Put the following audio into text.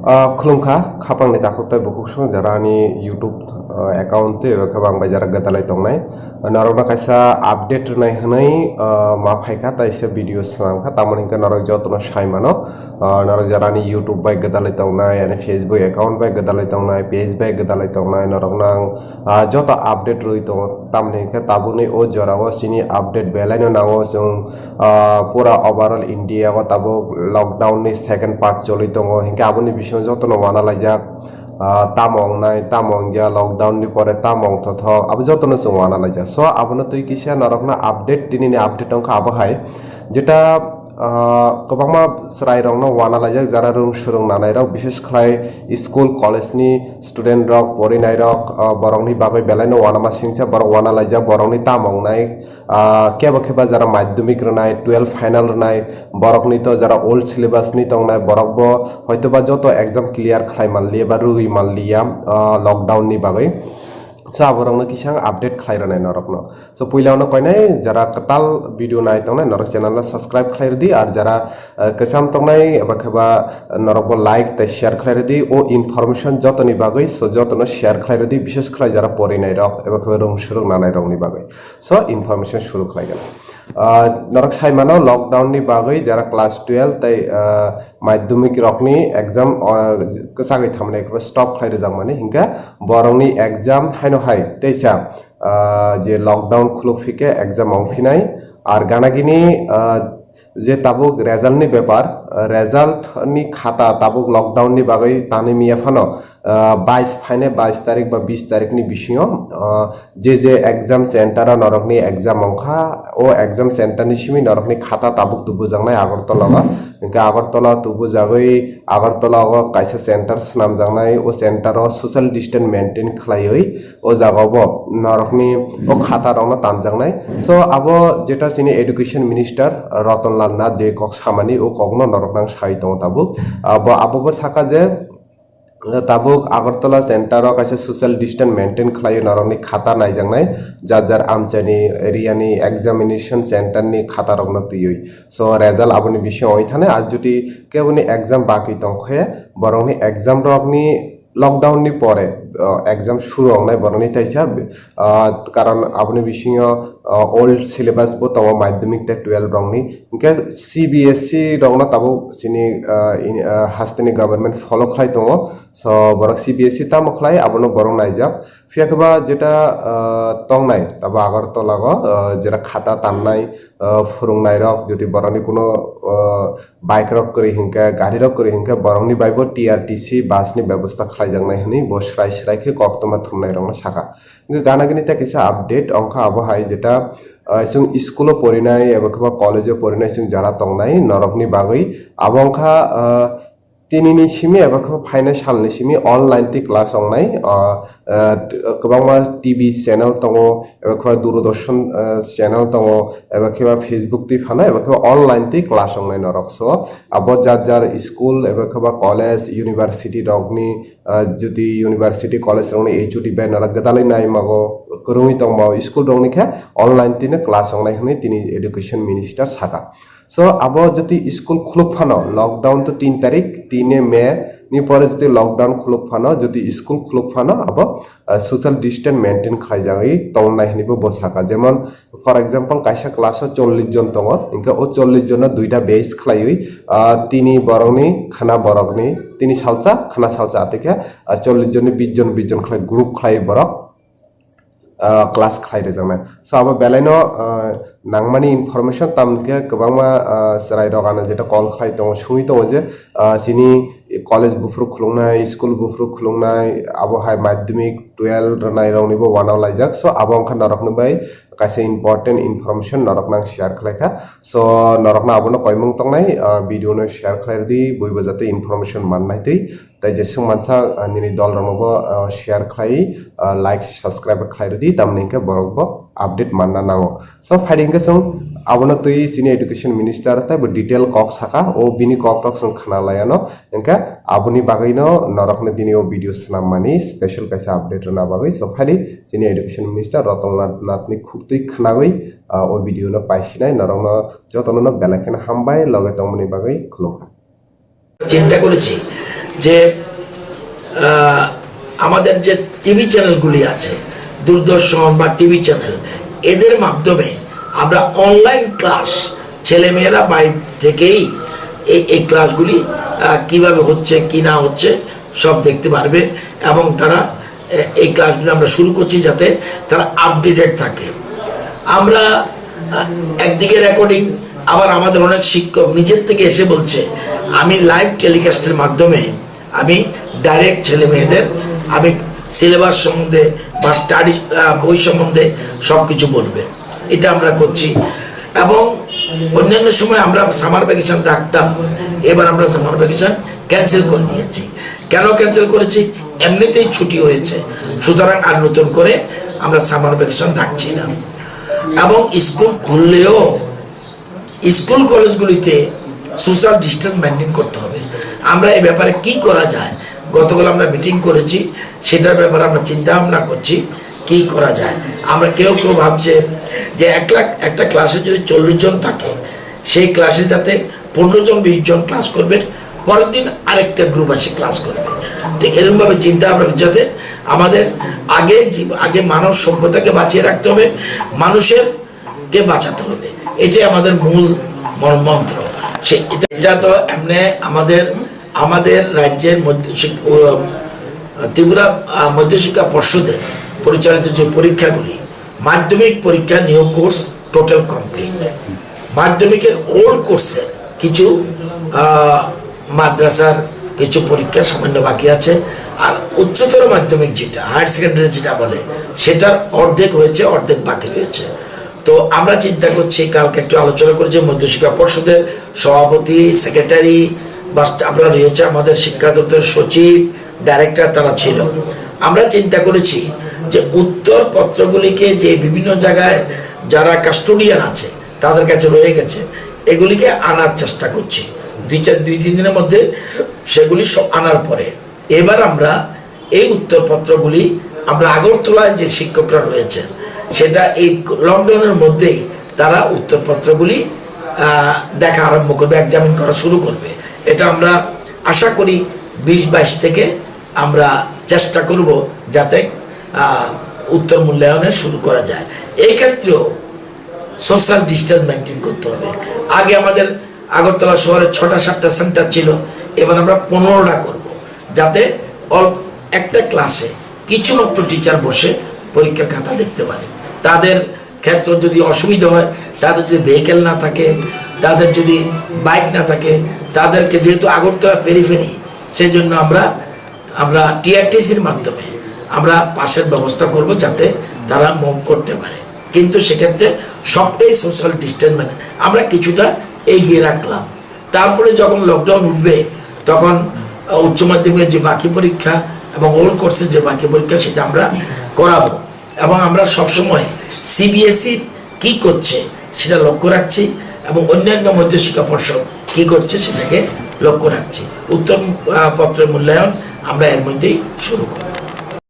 Khulungkha khapang ni takut tai buku sung jarani YouTube account te khabang bai jarak gatalai tongnai narokna kaisa update nai hanai ma phaika tai se video sang kha tamani ka narok jotno saimano narok jarani YouTube bai gatalai tongnai ani Facebook account bai gatalai tongnai page bai gatalai tongnai narok nang joto update roi tong tamni ka tabuni o jorao sini update belaino nango sung pura overall India ko tabo lockdown ni second part choli tongo hingka aboni bisho jotono wana lajak tamong nai tamong ya lockdown ni pore tamong thotho abu jotono sung wana lajak so abono tui kisa narokna update tini ni update tongkha abo hai jeta kobangma serai rong no wana lajak jara rung surung nanai rok bishes khlai school college ni student rok porinai rok borong ni bagai belai no wana ma singsa borok wana lajak borong ni tamong nai keba keba jara madhyamik rnai 12 final rnai borok ni to jara old syllabus ni tongnai borok bo hoyto ba joto exam clear khlai manliya ba rui manliya lockdown ni bagai so aborong kisang update khlai ranai norokno so puilao koinai jara katal video nai tongnai norok channel la subscribe khlai di ar jara kesam tongnai eba khaba norok bo like te share khlai di o information joto ni bagai so joto no share khlai di bishes khlai jara porinai rok eba khaba rong shurung nanai rok ni bagai so information shuru khlai gana norok saimano lockdown ni bagai jara class 12 tai madhyamik rok ni exam kesagai thamne khaba stop khlai rejak mane hingka borong ni exam haino hai teisa je lockdown khuluk fike exam ongfinai ar ganagini যে তাবুক result নি ব্যাপার result নি খাতা তাবুক lockdown নি বাগৈ তানে মিয়া Fanon 22 ফাইনে 22 তারিখ বা 20 তারিখ নি বিষয় যে এক্সাম সেন্টার নরক নি এক্সাম অংখা ও এক্সাম সেন্টার নি সিমি নরক নি খাতা তাবুক তুবু জাংনাই আগরতলা আগরতলা তুবু জাগৈ আগরতলা কাইসা সেন্টার নাম জাংনাই ও সেন্টার সোশ্যাল ডিস্টেন্স মেইনটেইন খালাইই ও জাগাব নরক নি ও খাতা রং তান জাংনাই সো আবো যেটা চিনি এডুকেশন মিনিস্টার রতন লাল নাথ যে কক সামানি ও কগনো নরক নাং সাই দङ তাবুক আবো সাকা যে tabuk agartala center o kaisa social distance maintain khlai narokni khata naijaknai jar amchani area ni examination center ni khata rok no tiyoi so result aboni bishoy oi thane ar jodi keboni exam baki tongkhe borongni exam rok ni lockdown ni pore exam shuru ongnai boroni taisa karon aboni bishingo old syllabus bo tawo madhyamik te 12 rongni inke CBSE rongna tabo sini hasteni government follow khlai tongo so borok CBSE tamo khlai abono borong naijak ফিয়াকবা যেটা তংনাই তবে আগরতলা গো যেটা খাতা Tannai ফুরুংনাই rock যদি বরনি কোনো bike rock করে হিংকা গাড়ি rock করে হিংকা বরংনি বাইবো TRTC বাসনি ব্যবস্থা খাই জাংনাই হনি বসরাই সরাইকে কক্তমা থুমনাই রং সাকা গানাগিনি তে কিছু আপডেট অংখ আবহাই যেটা जों स्कुलो पढ़िनाय एबा कलेजो पढ़िनाय जों जारा तंगनाय नरकनि बागै आबंखा तिनिनि सिमी एबा फाइनाल सालनि सिमी अनलाइन ति क्लास अंगनाय गोबांमा टीवी चैनल दङ एबा दूरदर्शन चैनल दङ एबा फेसबुक ति फाना एबा अनलाइन ति क्लास अंगनाय नरक सो आबो जार स्कुल एबा कलेज यूनिवर्सिटी रगनि जुदि यूनिवर्सिटी कलेज रगनि एचओडी बे नरक गदालै नाय मागो करङि दंबा स्कुल रगनिखा अनलाइन तिने क्लास अंगनाय हनै तिनि education minister Saka so abo jodi school khuluk phano lockdown to 3 tarik 3 May ni pore jodi lockdown khuluk phano jodi school khuluk phano abo social distance maintain khai jagai tongnai hinibo bosaka jemon for example kaisa class 40 jon tongo inka o 40 jon duita base khlaiui tini borongni khana borokni tini salcha khana salcha atike 40 jon 20 jon khlai group khlai borok class khlai rejaknai so abo belaino nangmani information tamke kwbangma serai rogana jeta call khlai tongo sui tongo je sini college bufru khulungnai school bufru khulungnai abo hai madhyamik 12 ranai rongnibo wanau laijak so abo angkha narokni bai kaisa important information narok nang share khlaikha so narokna abono koimung tongnai video no share khlai di boibo jate information mannai tei tai je sungmansa nini dol romobo share khlai like subscribe khlai di tamnike borokbo update manna nango so fighting ke sung abono tui sini education minister ta bo detail kok saka o bini kok rok sung khana layano enka aboni bagaino norokne dini o video snam mani special kaisa update na bagai so phali sini education minister ratan nath ni khutui khnagoi o video no paisinai norokno jotono no belakena hambai loge tomni bagai khulokha চিন্তা করেছি যে আমাদের যে TV চ্যানেলগুলি আছে, দূরদর্শন বা TV channel, এদের মাধ্যমে আমরা অনলাইন ক্লাস, ছেলেমেয়েরা বাড়ি থেকেই এই ক্লাসগুলি কিভাবে হচ্ছে কি না হচ্ছে সব দেখতে পারবে, এবং তারা এই ক্লাসগুলি আমরা শুরু করছি যাতে তারা আপডেটেড থাকে। আমরা একদিকে রেকর্ডিং, আবার আমাদের অনেক শিক্ষক নিজের থেকে এসে বলছে আমি লাইভ টেলিকাস্টের মাধ্যমে আমি ডাইরেক্ট ছেলে মেয়েদের আমি সিলেবাস সম্বন্ধে বা স্টাডি বই সম্বন্ধে সব কিছু বলবে, এটা আমরা করছি। এবং অন্যান্য সময় আমরা সামার ভ্যাকেশন রাখতাম, এবার আমরা সামার ভ্যাকেশন ক্যান্সেল করে দিয়েছি। কেন ক্যান্সেল করেছি? এমনিতেই ছুটি হয়েছে, সুতরাং আর নতুন করে আমরা সামার ভ্যাকেশন রাখছি না। এবং স্কুল খুললেও স্কুল কলেজগুলিতে সোশ্যাল ডিস্টেন্স মেনটেন করতে হবে। আমরা এই ব্যাপারে কি করা যায়, গতকাল আমরা মিটিং করেছি, সেটার ব্যাপারে আমরা চিন্তা ভাবনা করছি কি করা যায়। আমরা কেউ কেউ ভাবছে যে একটা ক্লাসে যদি 40 জন থাকে, সেই ক্লাসে যাতে 15 জন 20 জন ক্লাস করবে, পরের দিন আরেকটা গ্রুপ আসে ক্লাস করবে। তো এরকমভাবে চিন্তা ভাবনা যাতে আমাদের আগে মানব সভ্যতাকে বাঁচিয়ে রাখতে হবে, মানুষেরকে বাঁচাতে হবে, এটাই আমাদের মূল মন্ত্র। এটা তো এমনি আমাদের রাজ্যের ত্রিপুরা মধ্যশিক্ষা পর্ষদের পরিচালিত যে পরীক্ষাগুলি, মাধ্যমিক পরীক্ষা নিউ কোর্স টোটাল কমপ্লিট, মাধ্যমিকের ওল্ড কোর্সের কিছু মাদ্রাসার কিছু পরীক্ষা সামান্য বাকি আছে, আর উচ্চতর মাধ্যমিক যেটা হায়ার সেকেন্ডারি যেটা বলে সেটার অর্ধেক হয়েছে, অর্ধেক বাকি রয়েছে। তো আমরা চিন্তা করছি, কালকে একটু আলোচনা করেছি মধ্যশিক্ষা পর্ষদের সভাপতি, সেক্রেটারি বা আপনারা রয়েছে আমাদের শিক্ষা দপ্তরের সচিব, ডাইরেক্টর, তারা ছিল। আমরা চিন্তা করেছি যে উত্তর পত্রগুলিকে যে বিভিন্ন জায়গায় যারা কাস্টোডিয়ান আছে তাদের কাছে রয়ে গেছে, এগুলিকে আনার চেষ্টা করছি। 2-3 দিনের মধ্যে সেগুলি সব আনার পরে এবার আমরা এই উত্তরপত্রগুলি আমরা আগরতলায় যে শিক্ষকরা রয়েছে সেটা এই লকডাউনের মধ্যেই তারা উত্তরপত্রগুলি দেখা আরম্ভ করবে, এক্সামিন করা শুরু করবে। এটা আমরা আশা করি 20-22 থেকে আমরা চেষ্টা করব যাতে উত্তর মূল্যায়নের শুরু করা যায়। এই ক্ষেত্রেও সোশ্যাল ডিস্টেন্স মেনটেন করতে হবে। আগে আমাদের আগরতলা শহরে 6টা-7টা সেন্টার ছিল, এবার আমরা 15টা করব, যাতে একটা ক্লাসে কিছু মাত্র টিচার বসে পরীক্ষার খাতা দেখতে পারে। তাদের ক্ষেত্রে যদি অসুবিধা হয়, তাদের যদি ভেহিকেল না থাকে, তাদের যদি বাইক না থাকে, তাদেরকে যেহেতু আগরতলা পেরিফেরি, সেই জন্য আমরা টিআরটিসির মাধ্যমে আমরা পাসের ব্যবস্থা করব যাতে তারা মুভ করতে পারে। কিন্তু সেক্ষেত্রে সবটাই সোশ্যাল ডিস্টেন্স মানে আমরা কিছুটা এগিয়ে রাখলাম। তারপরে যখন লকডাউন উঠবে তখন উচ্চ মাধ্যমিকের যে বাকি পরীক্ষা এবং ওল্ড কোর্সের যে বাকি পরীক্ষা সেটা আমরা করাবো। এবং আমরা সবসময় সিবিএসইর কি করছে সেটা লক্ষ্য রাখছি, এবং অন্যান্য মধ্যশিক্ষা পর্ষদ কি করছে সেটাকে লক্ষ্য রাখছি। উত্তরপত্রের মূল্যায়ন আমরা এর মধ্যেই শুরু করব।